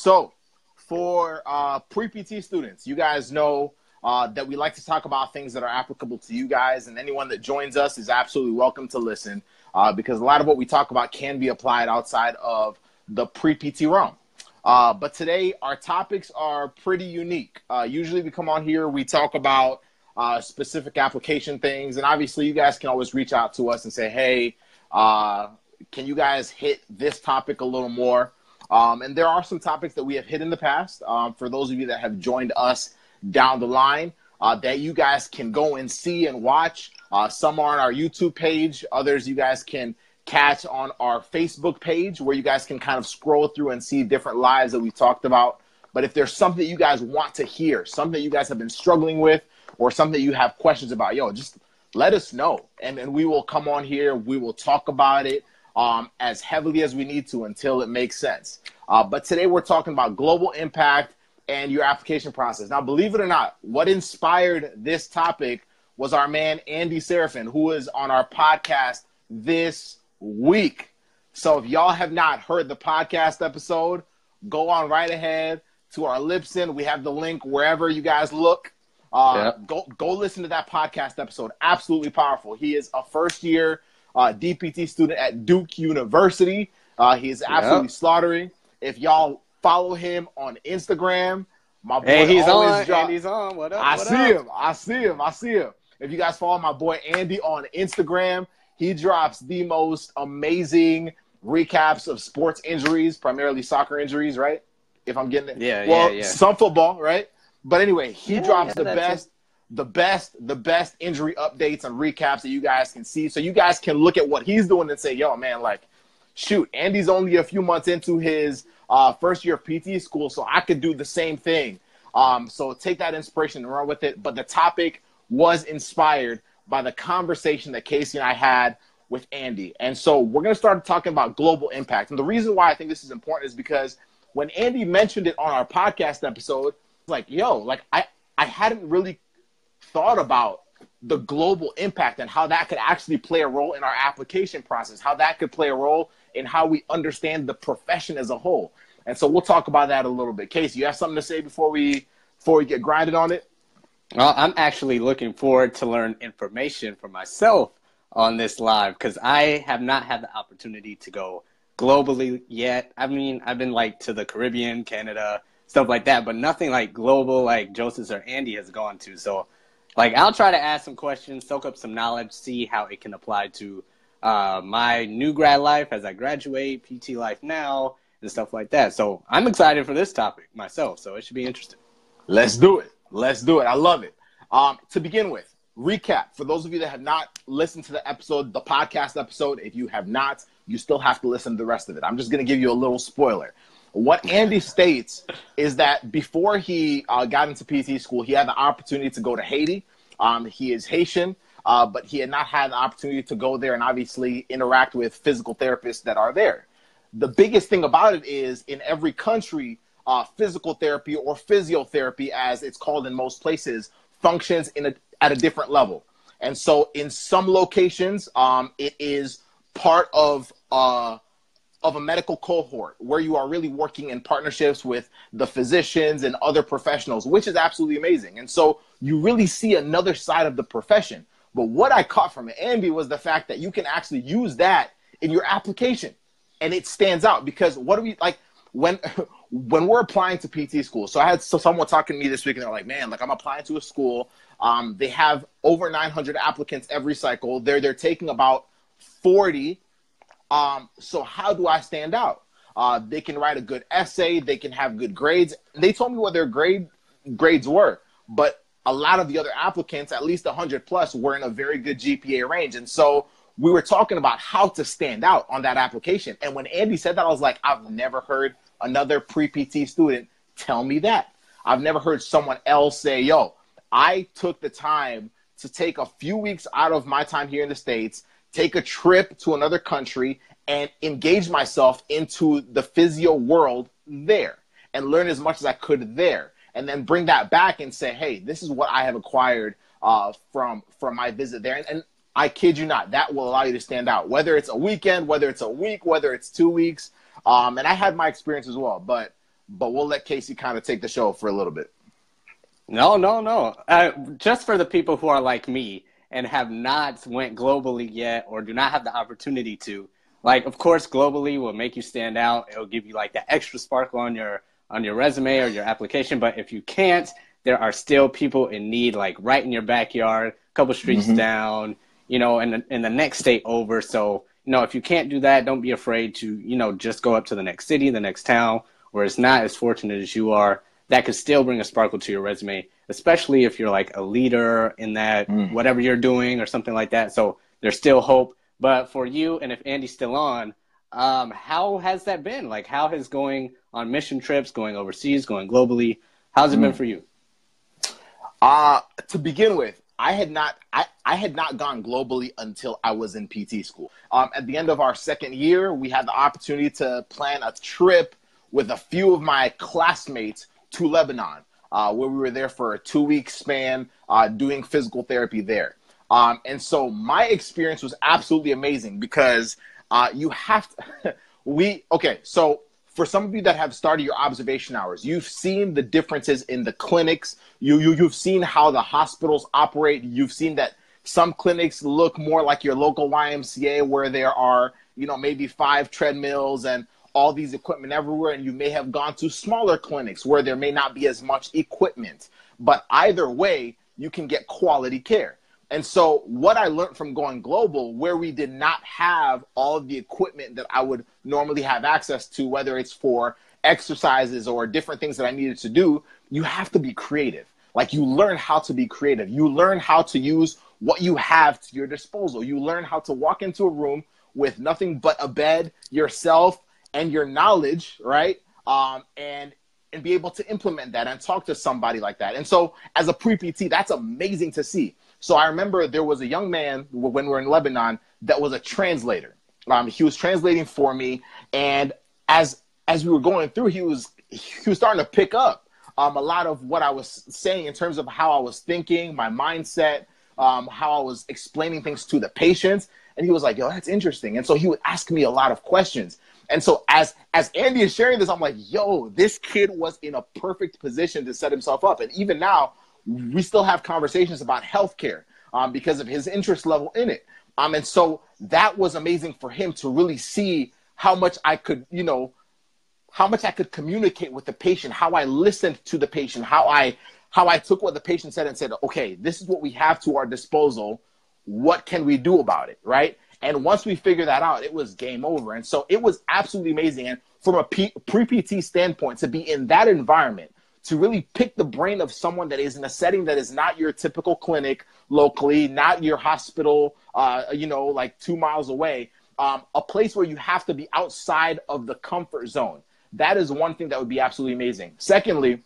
So for pre-PT students, you guys know that we like to talk about things that are applicable to you guys, and anyone that joins us is absolutely welcome to listen because a lot of what we talk about can be applied outside of the pre-PT realm. But today, our topics are pretty unique. Usually we come on here, we talk about specific application things, and obviously you guys can always reach out to us and say, hey, can you guys hit this topic a little more? And there are some topics that we have hit in the past. For those of you that have joined us down the line, that you guys can go and see and watch. Some are on our YouTube page. Others you guys can catch on our Facebook page, where you guys can kind of scroll through and see different lives that we talked about. But if there's something you guys want to hear, something you guys have been struggling with, or something you have questions about, just let us know. And we will come on here. We will talk about it as heavily as we need to until it makes sense. But today we're talking about global impact and your application process. Now, believe it or not, what inspired this topic was our man, Andy Serafin, who is on our podcast this week. So if y'all have not heard the podcast episode, go on right ahead to our Libsyn. We have the link wherever you guys look. Go listen to that podcast episode. Absolutely powerful. He is a first-year DPT student at Duke University. He is absolutely slaughtering. If y'all follow him on Instagram, my boy he's always on. Andy's on. What up? I see him. If you guys follow my boy Andy on Instagram, he drops the most amazing recaps of sports injuries, primarily soccer injuries, right? If I'm getting it. Some football, right? But anyway, he drops the best injury updates and recaps that you guys can see. So you guys can look at what he's doing and say, yo, man, like, shoot, Andy's only a few months into his first year of PT school, so I could do the same thing. So take that inspiration and run with it. But the topic was inspired by the conversation that Casey and I had with Andy. And so we're going to start talking about global impact. And the reason why I think this is important is because when Andy mentioned it on our podcast episode, like, I hadn't really thought about the global impact and how that could actually play a role in our application process, how that could play a role in how we understand the profession as a whole. And so we'll talk about that a little bit. Casey, you have something to say before we get grinded on it? Well, I'm actually looking forward to learn information for myself on this live because I have not had the opportunity to go globally yet. I mean, I've been to the Caribbean, Canada, stuff like that, but nothing like global like Joseph or Andy has gone to. So I'll try to ask some questions, soak up some knowledge, see how it can apply to my new grad life as I graduate, PT life now, and stuff like that. So I'm excited for this topic myself, so it should be interesting. Let's do it. I love it. To begin with, recap. For those of you that have not listened to the podcast episode, if you have not, you still have to listen to the rest of it. I'm just going to give you a little spoiler. What Andy states is that before he got into PT school, he had the opportunity to go to Haiti. He is Haitian, but he had not had the opportunity to go there and obviously interact with physical therapists that are there. The biggest thing about it is in every country, physical therapy or physiotherapy, as it's called in most places, functions at a different level. And so in some locations, it is part of a medical cohort where you are really working in partnerships with the physicians and other professionals, which is absolutely amazing. And so you really see another side of the profession. But what I caught from Andy was the fact that you can actually use that in your application. And it stands out because what do we when we're applying to PT school? So I had someone talking to me this week and they're like, man, I'm applying to a school. They have over 900 applicants every cycle. They're taking about 40. So how do I stand out? They can write a good essay. They can have good grades. They told me what their grades were, but a lot of the other applicants, at least 100 plus, were in a very good GPA range. And so we were talking about how to stand out on that application. And when Andy said that, I was like, I've never heard another pre-PT student tell me that. I've never heard someone else say, yo, I took the time to take a few weeks out of my time here in the States, take a trip to another country, and engage myself into the physio world there and learn as much as I could there. And then bring that back and say, hey, this is what I have acquired from my visit there. And I kid you not, that will allow you to stand out, whether it's a weekend, whether it's a week, whether it's 2 weeks. And I had my experience as well. But but we'll let Casey kind of take the show for a little bit. No. Just for the people who are like me and have not went globally yet or do not have the opportunity to, like, of course, globally will make you stand out. It'll give you like that extra sparkle on your resume or your application. But if you can't, there are still people in need, like right in your backyard, a couple streets down, you know, in the next state over. So, you know, if you can't do that, don't be afraid to, you know, just go up to the next city, the next town, where it's not as fortunate as you are. That could still bring a sparkle to your resume, especially if you're like a leader in that whatever you're doing or something like that. So there's still hope. But for you, and if Andy's still on, how has that been? Like, how has going on mission trips, going overseas, going globally, how's it been for you? To begin with, I had not gone globally until I was in PT school. At the end of our second year, we had the opportunity to plan a trip with a few of my classmates to Lebanon, where we were there for a 2-week span, doing physical therapy there. And so my experience was absolutely amazing because you have to, so for some of you that have started your observation hours, you've seen the differences in the clinics. You've seen how the hospitals operate. You've seen that some clinics look more like your local YMCA where there are, you know, maybe 5 treadmills and all these equipment everywhere. And you may have gone to smaller clinics where there may not be as much equipment. But either way, you can get quality care. And so what I learned from going global, where we did not have all of the equipment that I would normally have access to, whether it's for exercises or different things that I needed to do, you have to be creative. Like, you learn how to be creative. You learn how to use what you have to your disposal. You learn how to walk into a room with nothing but a bed, yourself, and your knowledge, right? And be able to implement that and talk to somebody like that. And so as a pre-PT, that's amazing to see. So I remember there was a young man when we were in Lebanon that was a translator. He was translating for me. And as we were going through, he was starting to pick up a lot of what I was saying in terms of how I was thinking, my mindset, how I was explaining things to the patients. And he was like, yo, that's interesting. And so he would ask me a lot of questions. And so as Andy is sharing this, I'm like, yo, this kid was in a perfect position to set himself up. And even now, we still have conversations about healthcare because of his interest level in it. And so that was amazing for him to really see how much I could, how much I could communicate with the patient, how I listened to the patient, how I took what the patient said and said, okay, this is what we have to our disposal. What can we do about it, right? And once we figured that out, it was game over. And so it was absolutely amazing. And from a pre-PT standpoint, to be in that environment, to really pick the brain of someone that is in a setting that is not your typical clinic locally, not your hospital, like 2 miles away, a place where you have to be outside of the comfort zone. That is one thing that would be absolutely amazing. Secondly,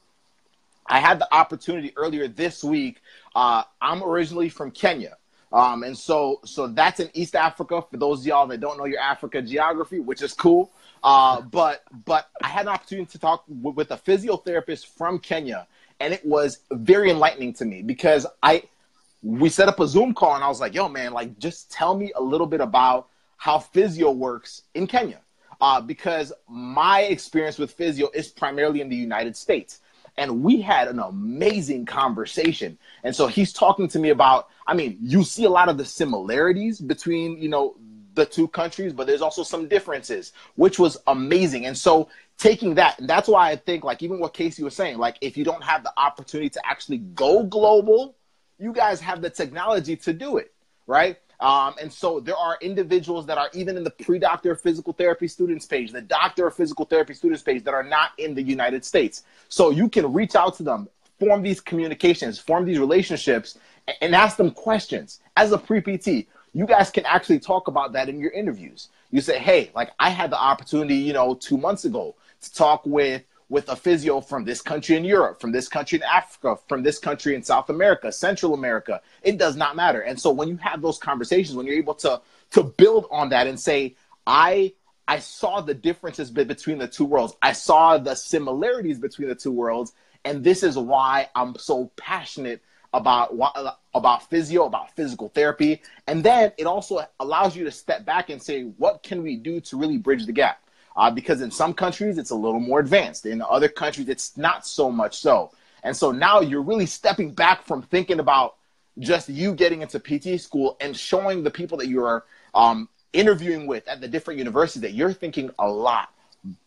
I had the opportunity earlier this week. I'm originally from Kenya. And so that's in East Africa, for those of y'all that don't know your Africa geography, which is cool. But I had an opportunity to talk with a physiotherapist from Kenya, and it was very enlightening to me because we set up a Zoom call, and I was like, yo, man, like, just tell me a little bit about how physio works in Kenya. Because my experience with physio is primarily in the United States. And we had an amazing conversation. And so he's talking to me about, you see a lot of the similarities between, the two countries, but there's also some differences, which was amazing. And so taking that, and that's why I think, like, even what Casey was saying, like, if you don't have the opportunity to actually go global, you guys have the technology to do it, right? And so there are individuals that are even in the pre-doctor of physical therapy students page, the doctor of physical therapy students page, that are not in the United States. So you can reach out to them, form these communications, form these relationships, and ask them questions. As a pre-PT, you guys can actually talk about that in your interviews. You say, hey, like, I had the opportunity, 2 months ago to talk with a physio from this country in Europe, from this country in Africa, from this country in South America, Central America. It does not matter. And so when you have those conversations, when you're able to build on that and say, I saw the differences between the two worlds. I saw the similarities between the two worlds. And this is why I'm so passionate about physio, about physical therapy. And then it also allows you to step back and say, what can we do to really bridge the gap? because in some countries it's a little more advanced. In other countries, it's not so much so. And so now you're really stepping back from thinking about just you getting into PT school and showing the people that you are interviewing with at the different universities that you're thinking a lot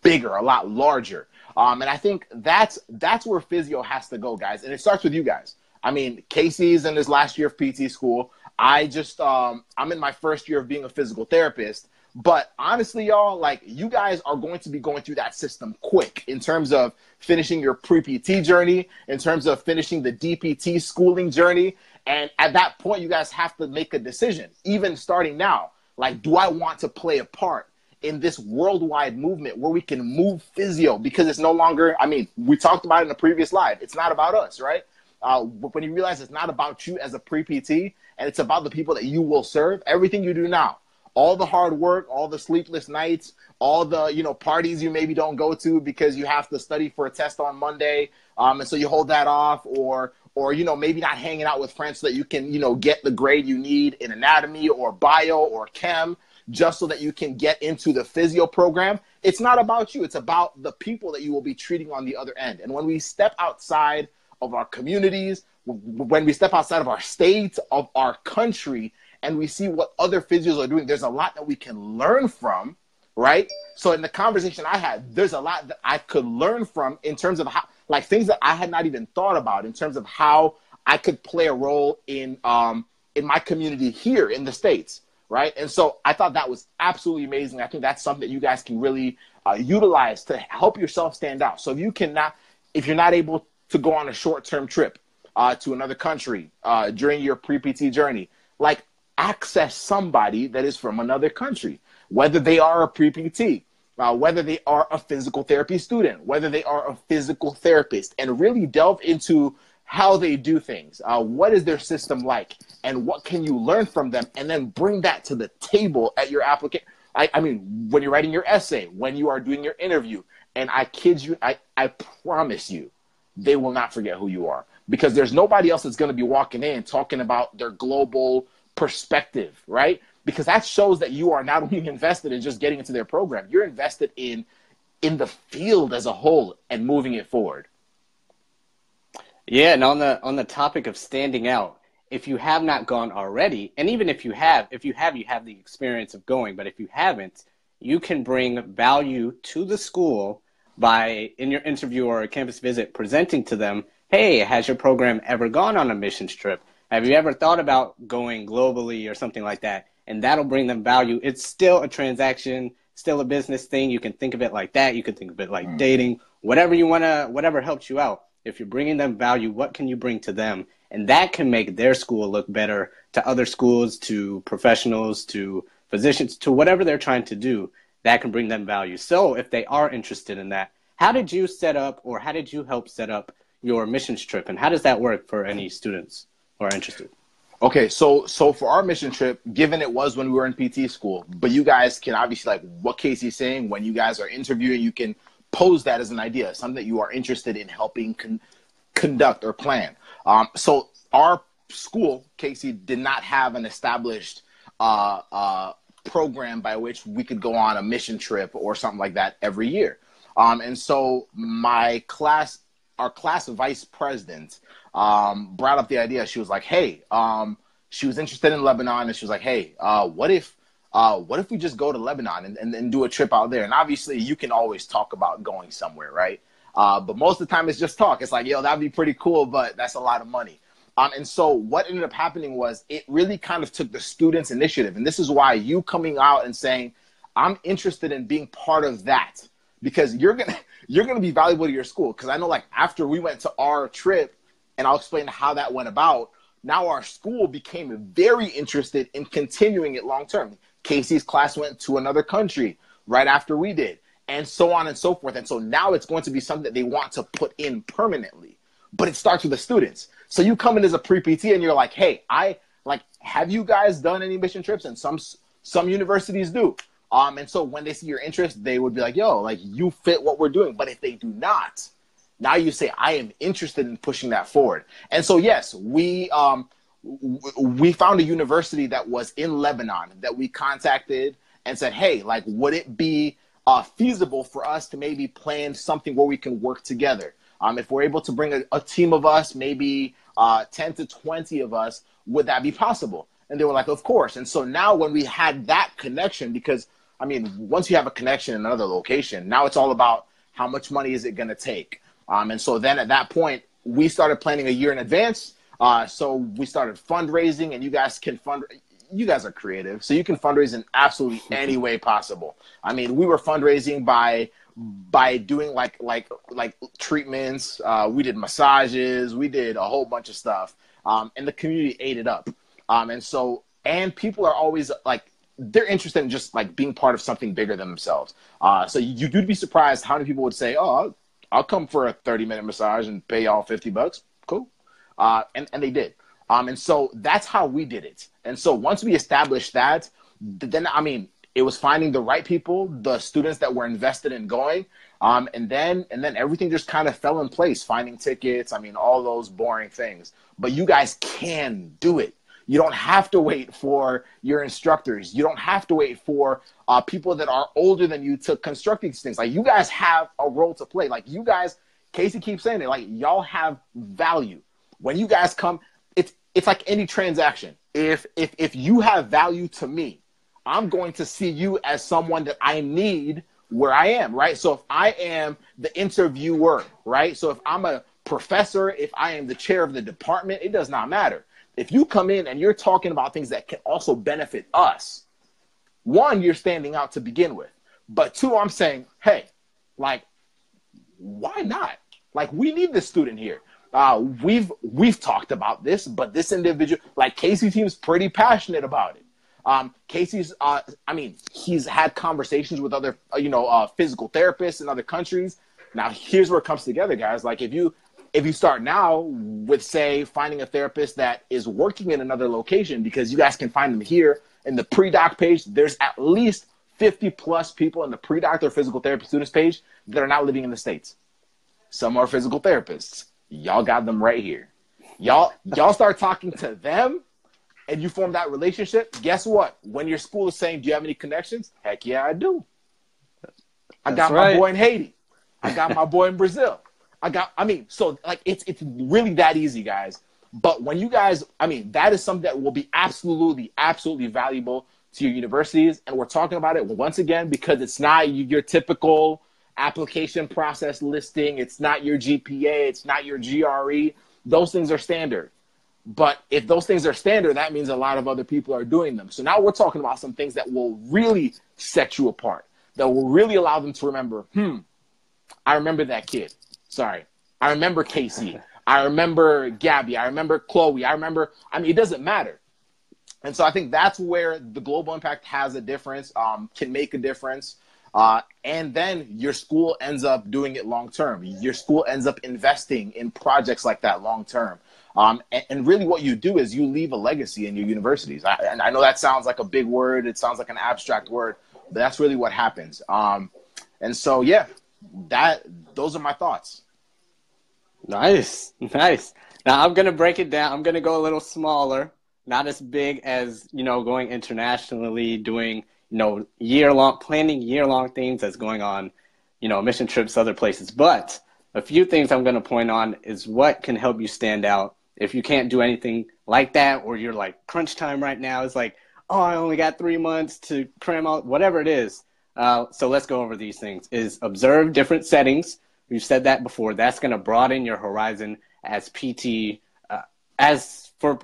bigger, a lot larger. And I think that's where physio has to go, guys. And it starts with you guys. I mean, Casey's in his last year of PT school. I'm in my first year of being a physical therapist. But honestly, y'all, like, you guys are going to be going through that system quick in terms of finishing your pre-PT journey, in terms of finishing the DPT schooling journey. And at that point, you guys have to make a decision, even starting now. Like, do I want to play a part in this worldwide movement where we can move physio? Because it's no longer, I mean, we talked about it in a previous live. It's not about us, right? When you realize it's not about you as a pre-PT and it's about the people that you will serve, everything you do now, all the hard work, all the sleepless nights, all the, parties you maybe don't go to because you have to study for a test on Monday. And so you hold that off, or maybe not hanging out with friends so that you can, get the grade you need in anatomy or bio or chem, just so that you can get into the physio program. It's not about you. It's about the people that you will be treating on the other end. And when we step outside of our communities, when we step outside of our state, of our country, and we see what other physios are doing, there's a lot that we can learn from, right? So in the conversation I had, there's a lot that I could learn from in terms of how, like, things that I had not even thought about in terms of how I could play a role in my community here in the States, right? And so I thought that was absolutely amazing. I think that's something that you guys can really utilize to help yourself stand out. So if you're not able to go on a short-term trip to another country during your pre-PT journey, like, access somebody that is from another country, whether they are a pre-PT, whether they are a physical therapy student, whether they are a physical therapist, and really delve into how they do things. What is their system like, and what can you learn from them, and then bring that to the table at your application. I mean, when you're writing your essay, when you are doing your interview, and I kid you, I promise you, they will not forget who you are, because there's nobody else that's going to be walking in talking about their global perspective, right? Because that shows that you are not only invested in just getting into their program, you're invested in the field as a whole and moving it forward. Yeah, and on the topic of standing out, if you have not gone already, and even if you have, you have the experience of going, but if you haven't, you can bring value to the school by, in your interview or a campus visit, presenting to them, hey, has your program ever gone on a missions trip? Have you ever thought about going globally or something like that? And that'll bring them value. It's still a transaction, still a business thing. You can think of it like that. You can think of it like dating, whatever you want to, whatever helps you out. If you're bringing them value, what can you bring to them? And that can make their school look better to other schools, to professionals, to physicians, to whatever they're trying to do. That can bring them value. So if they are interested in that, how did you set up, or how did you help set up your missions trip? And how does that work for any students who are interested? Okay, so for our mission trip, given it was when we were in PT school, but you guys can obviously, like what Casey's saying, when you guys are interviewing, you can pose that as an idea, something that you are interested in helping conduct or plan. So our school, Casey, did not have an established program by which we could go on a mission trip or something like that every year. And so our class vice president brought up the idea. She was like, hey, she was interested in Lebanon, and she was like, hey, what if we just go to Lebanon and do a trip out there? And obviously you can always talk about going somewhere, right? But most of the time it's just talk. It's like, yo, that'd be pretty cool, but that's a lot of money. And so what ended up happening was it really kind of took the students' initiative. And this is why you coming out and saying, I'm interested in being part of that, because you're going to be valuable to your school. Because I know, like, after we went to our trip, and I'll explain how that went about, now our school became very interested in continuing it long term. Casey's class went to another country right after we did, and so on and so forth. And so now it's going to be something that they want to put in permanently. But it starts with the students. So you come in as a pre-PT and you're like, hey, have you guys done any mission trips? And some universities do. And so when they see your interest, they would be like, yo, like, you fit what we're doing. But if they do not, now you say, I am interested in pushing that forward. And so, yes, we found a university that was in Lebanon that we contacted and said, hey, like, would it be feasible for us to maybe plan something where we can work together. If we're able to bring a team of us, maybe 10 to 20 of us, would that be possible? And they were like, of course. And so now when we had that connection, because, I mean, once you have a connection in another location, now it's all about how much money is it going to take. And so then at that point, we started planning a year in advance. So we started fundraising, and you guys can you guys are creative, so you can fundraise in absolutely any way possible. I mean, we were fundraising by doing like treatments. We did massages. We did a whole bunch of stuff. And the community ate it up. And people are always like, they're interested in just like being part of something bigger than themselves. So you'd be surprised how many people would say, oh, I'll come for a 30-minute massage and pay y'all $50. Cool. And they did. And so that's how we did it. And so once we established that, then, I mean, it was finding the right people, the students that were invested in going. And then everything just kind of fell in place, finding tickets. I mean, all those boring things, but you guys can do it. You don't have to wait for your instructors. You don't have to wait for people that are older than you to construct these things. Like, you guys have a role to play. Like, you guys, Casey keeps saying it, like, y'all have value. When you guys come, it's like any transaction. If you have value to me, I'm going to see you as someone that I need where I am, right? So if I am the interviewer, right? So if I'm a professor, if I am the chair of the department, it does not matter. If you come in and you're talking about things that can also benefit us, one, you're standing out to begin with. But two, I'm saying, hey, like, why not? Like, we need this student here. We've talked about this, but this individual, like, Casey seems pretty passionate about it. Casey's, I mean, he's had conversations with other, physical therapists in other countries. Now, here's where it comes together, guys. Like, if you start now with, say, finding a therapist that is working in another location, because you guys can find them here in the pre-doc page, there's at least 50 plus people in the pre-doc or physical therapy students page that are not living in the States. Some are physical therapists. Y'all got them right here. Y'all start talking to them, and you form that relationship. Guess what? When your school is saying, do you have any connections? Heck yeah, I do. I got my boy in Haiti. I got my boy in Brazil. So like, it's really that easy, guys. But when you guys, I mean, that is something that will be absolutely, absolutely valuable to your universities. And we're talking about it once again, because it's not your typical application process listing. It's not your GPA. It's not your GRE. Those things are standard. But if those things are standard, that means a lot of other people are doing them. So now we're talking about some things that will really set you apart, that will really allow them to remember, I remember that kid. Sorry. I remember Casey. I remember Gabby. I remember Chloe. It doesn't matter. And so I think that's where the global impact has a difference, can make a difference. And then your school ends up doing it long term. Your school ends up investing in projects like that long term. And really what you do is you leave a legacy in your universities. And I know that sounds like a big word. It sounds like an abstract word, but that's really what happens. And so, yeah, those are my thoughts. Nice. Now I'm going to break it down. I'm going to go a little smaller, not as big as, going internationally, doing, planning year-long things that's going on, mission trips, other places. But a few things I'm going to point on is what can help you stand out. If you can't do anything like that, or you're like crunch time right now, it's like, oh, I only got 3 months to cram out, whatever it is. So let's go over these things. Is observe different settings. We've said that before. That's going to broaden your horizon as PT, as for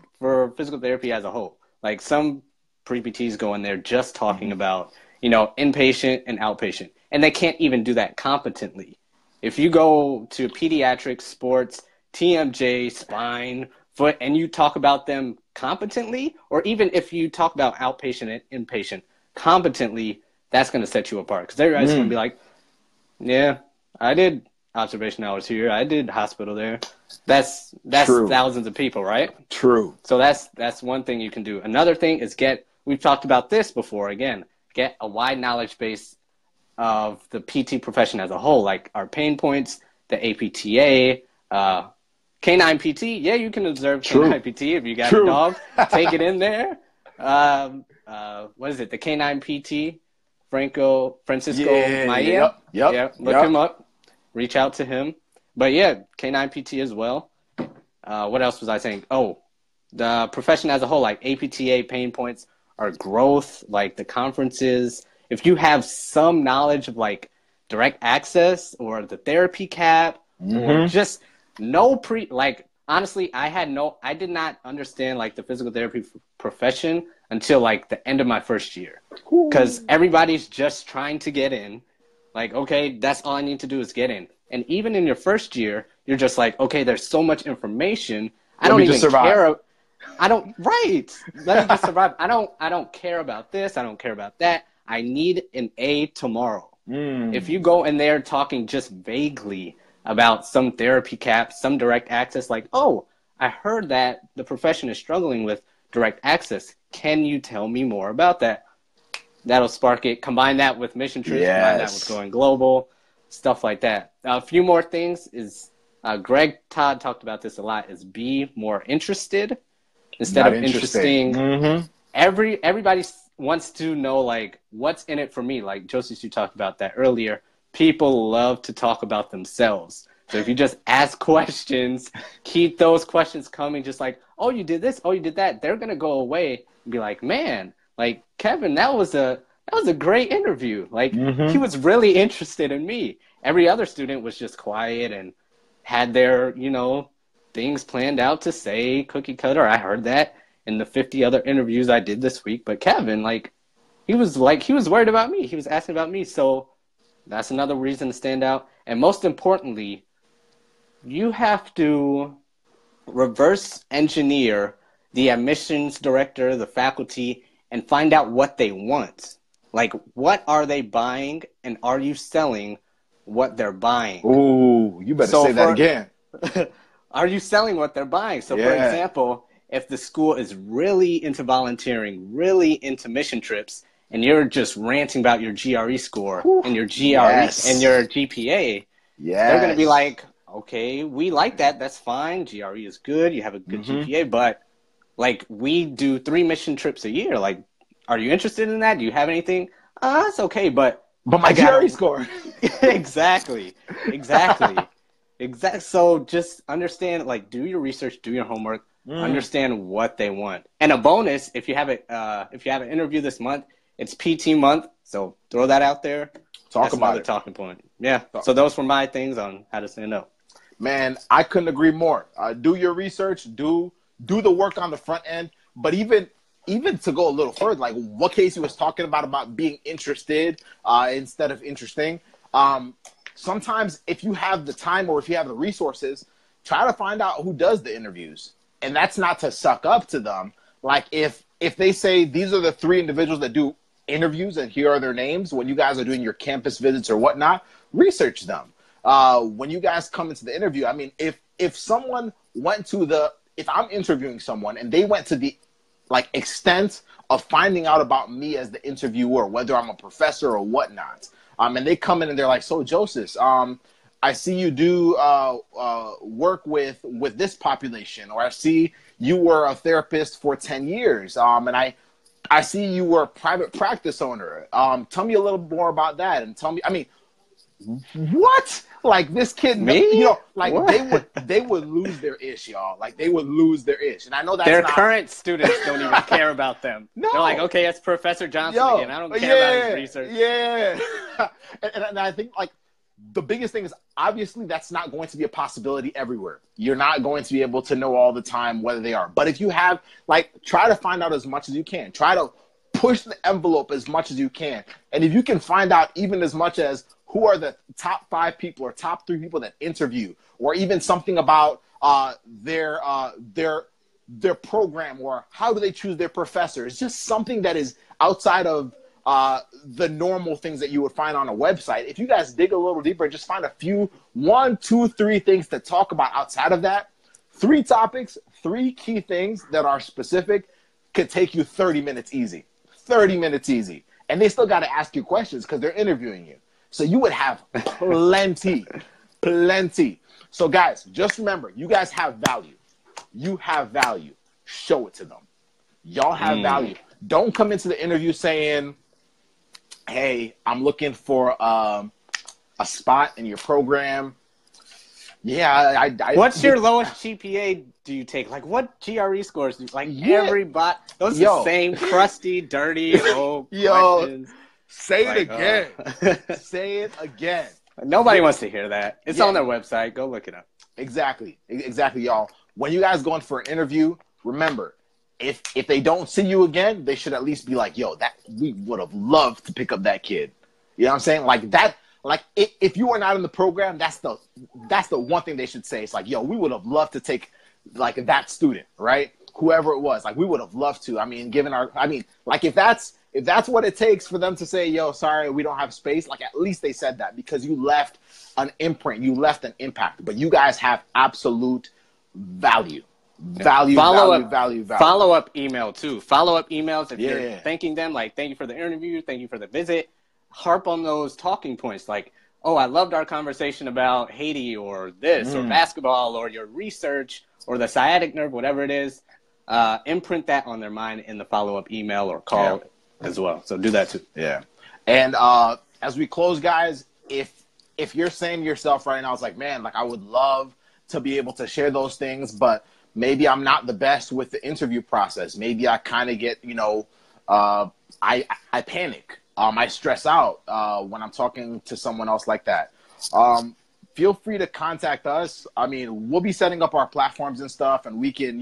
physical therapy as a whole. Like, some pre-PTs go in there just talking about, inpatient and outpatient, and they can't even do that competently. If you go to pediatrics, sports, TMJ, spine, foot, and you talk about them competently, or even if you talk about outpatient and inpatient competently, that's going to set you apart, because everybody's going to be like, yeah, I did observation hours here. I did hospital there. That's True. Thousands of people, right? True. So that's one thing you can do. Another thing is we've talked about this before, again, get a wide knowledge base of the PT profession as a whole, like our pain points, the APTA, canine PT. Yeah, you can observe canine PT if you got a dog. Take it in there. What is it? The canine PT Francisco Yeah, Maia. yep, Look him up. Reach out to him. But yeah, K9PT as well. What else was I saying? Oh, the profession as a whole, like APTA pain points, our growth, like the conferences. If you have some knowledge of like direct access or the therapy cap or just honestly, I did not understand like the physical therapy profession until like the end of my first year, because everybody's just trying to get in. Like, okay, that's all I need to do is get in. And even in your first year, you're just like, okay, there's so much information. Let me just survive. Let me just survive. I don't care about this. I don't care about that. I need an A tomorrow. If you go in there talking just vaguely about some therapy cap, some direct access, like, oh, I heard that the profession is struggling with direct access. Can you tell me more about that? That'll spark it. Combine that with mission trips, combine that with going global, stuff like that. A few more things is, Greg Todd talked about this a lot, is be more interested instead of interesting. Everybody wants to know, like, what's in it for me? Like, Joseph, you talked about that earlier. People love to talk about themselves. So if you just ask questions, keep those questions coming, just like, oh, you did this, oh, you did that. They're going to go away and be like, man, like, Kevin, that was a great interview. Like, he was really interested in me. Every other student was just quiet and had their, things planned out to say cookie cutter. I heard that in the 50 other interviews I did this week. But Kevin, he was worried about me. He was asking about me. So that's another reason to stand out. And most importantly, you have to reverse engineer the admissions director, the faculty, and find out what they want. Like, what are they buying, and are you selling what they're buying? Ooh, you better say that again. Are you selling what they're buying? So, for example, if the school is really into volunteering, really into mission trips, and you're just ranting about your GRE score and your GRE and your GPA, they're going to be like, okay, we like that. That's fine. GRE is good. You have a good GPA, but like, we do 3 mission trips a year. Like, are you interested in that? Do you have anything? It's okay, but my GRE score. Exactly. So just understand, like, do your research, do your homework, understand what they want. And a bonus, if you have an interview this month, it's PT month. So throw that out there. That's another talking point. Yeah. So those were my things on how to stand up. Man, I couldn't agree more. Do your research, do the work on the front end, but even to go a little further, like what Casey was talking about being interested instead of interesting. Sometimes if you have the time or if you have the resources, try to find out who does the interviews. And that's not to suck up to them. Like, if they say these are the 3 individuals that do interviews and here are their names, when you guys are doing your campus visits or whatnot, research them. When you guys come into the interview, I mean, if someone went to if I'm interviewing someone and they went to the extent of finding out about me as the interviewer, whether I'm a professor or whatnot, and they come in and they're like, so Joseph, I see you do work with this population, or I see you were a therapist for 10 years, and I see you were a private practice owner. Tell me a little more about that, and tell me, I mean, what? Like, this kid, they would lose their ish, y'all. Like, they would lose their ish. And I know that's their current students don't even care about them. No. They're like, okay, it's Professor Johnson again. I don't care about his research. Yeah. and I think, like, the biggest thing is, obviously, that's not going to be a possibility everywhere. You're not going to be able to know all the time whether they are. But if you have, try to find out as much as you can. Try to push the envelope as much as you can. And if you can find out even as much as who are the top 5 people or top 3 people that interview, or even something about their program, or how do they choose their professors, just something that is outside of the normal things that you would find on a website. If you guys dig a little deeper and just find a few, 1, 2, 3 things to talk about outside of that, 3 topics, 3 key things that are specific, could take you 30 minutes easy. 30 minutes easy. And they still got to ask you questions because they're interviewing you. So you would have plenty. So guys, just remember, you guys have value. You have value. Show it to them. Y'all have value. Don't come into the interview saying, hey, I'm looking for a spot in your program. Yeah, What's your lowest GPA do you take? Like, what GRE scores do you, like, Yeah. everybody, those are the same crusty, dirty, old questions. Say Like, it again. Say it again. Nobody wants to hear that. It's on their website. Go look it up. Exactly, y'all. When you guys go in for an interview, remember, if they don't see you again, they should at least be like, yo, that we would have loved to pick up that kid. You know what I'm saying? Like that. Like if you are not in the program, that's the one thing they should say. It's like, yo, we would have loved to take like that student, right? Whoever it was, like we would have loved to. I mean, like if that's what it takes for them to say, yo, sorry, we don't have space. Like at least they said that because you left an imprint, you left an impact. But you guys have absolute value. Value. Follow-up email too. Follow-up emails if you're thanking them, like thank you for the interview, thank you for the visit. Harp on those talking points like, oh, I loved our conversation about Haiti or this or basketball or your research or the sciatic nerve, whatever it is. Imprint that on their mind in the follow-up email or call as well. So do that too. Yeah. And as we close, guys, if you're saying to yourself right now, it's like, man, like I would love to be able to share those things, but maybe I'm not the best with the interview process. Maybe I kind of get, I panic. I stress out when I'm talking to someone else like that. Feel free to contact us. I mean, we'll be setting up our platforms and stuff, and we can,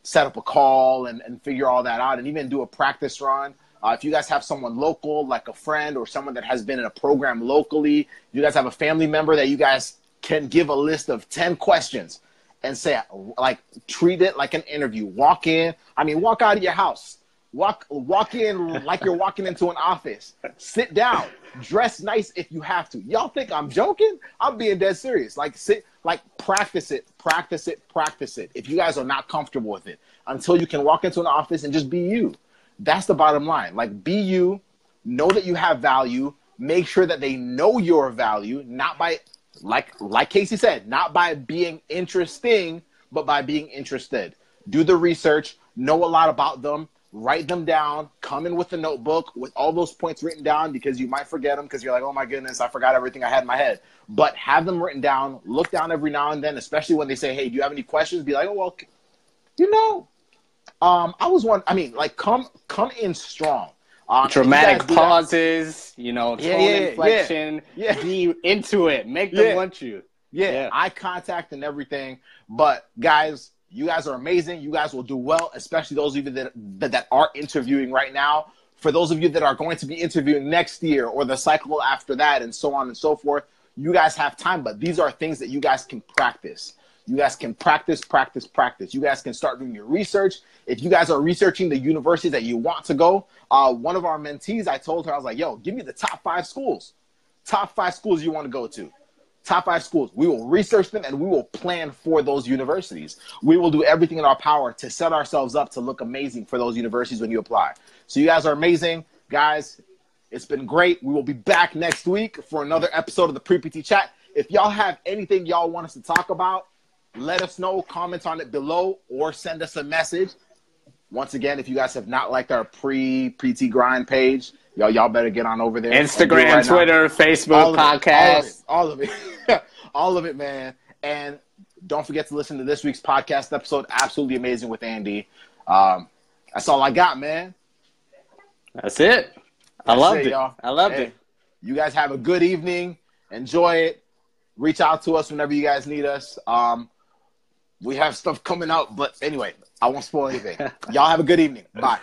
set up a call and figure all that out and even do a practice run. If you guys have someone local, like a friend or someone that has been in a program locally, you guys have a family member that you guys can give a list of 10 questions and say, like, treat it like an interview. Walk out of your house. Walk in like you're walking into an office. Sit down. Dress nice if you have to. Y'all think I'm joking? I'm being dead serious. Practice it. If you guys are not comfortable with it, until you can walk into an office and just be you. That's the bottom line. Like, be you. Know that you have value. Make sure that they know your value, not by, like Casey said, not by being interesting, but by being interested. Do the research. Know a lot about them. Write them down, come in with a notebook with all those points written down because you might forget them because you're like, oh my goodness, I forgot everything I had in my head. But have them written down, look down every now and then, especially when they say, hey, do you have any questions? Be like, oh, well, come in strong. Dramatic pauses, tone inflection, be into it, make them want you. Eye contact and everything. But guys, you guys are amazing. You guys will do well, especially those of you that are interviewing right now. For those of you that are going to be interviewing next year or the cycle after that and so on and so forth, you guys have time. But these are things that you guys can practice. You guys can practice. You guys can start doing your research. If you guys are researching the universities that you want to go, one of our mentees, I told her, I was like, yo, give me the top 5 schools. Top 5 schools you want to go to. Top 5 schools. We will research them and we will plan for those universities. We will do everything in our power to set ourselves up to look amazing for those universities when you apply. So you guys are amazing. Guys, it's been great. We will be back next week for another episode of the Pre-PT Chat. If y'all have anything y'all want us to talk about, let us know. Comment on it below or send us a message. Once again, if you guys have not liked our Pre-PT Grind page, y'all better get on over there. Instagram, Twitter, Facebook, podcast. All of it. All of it, man. And don't forget to listen to this week's podcast episode. Absolutely amazing with Andy. That's all I got, man. That's it. I loved it. I loved it. You guys have a good evening. Enjoy it. Reach out to us whenever you guys need us. We have stuff coming out. But anyway, I won't spoil anything. Y'all have a good evening. Bye.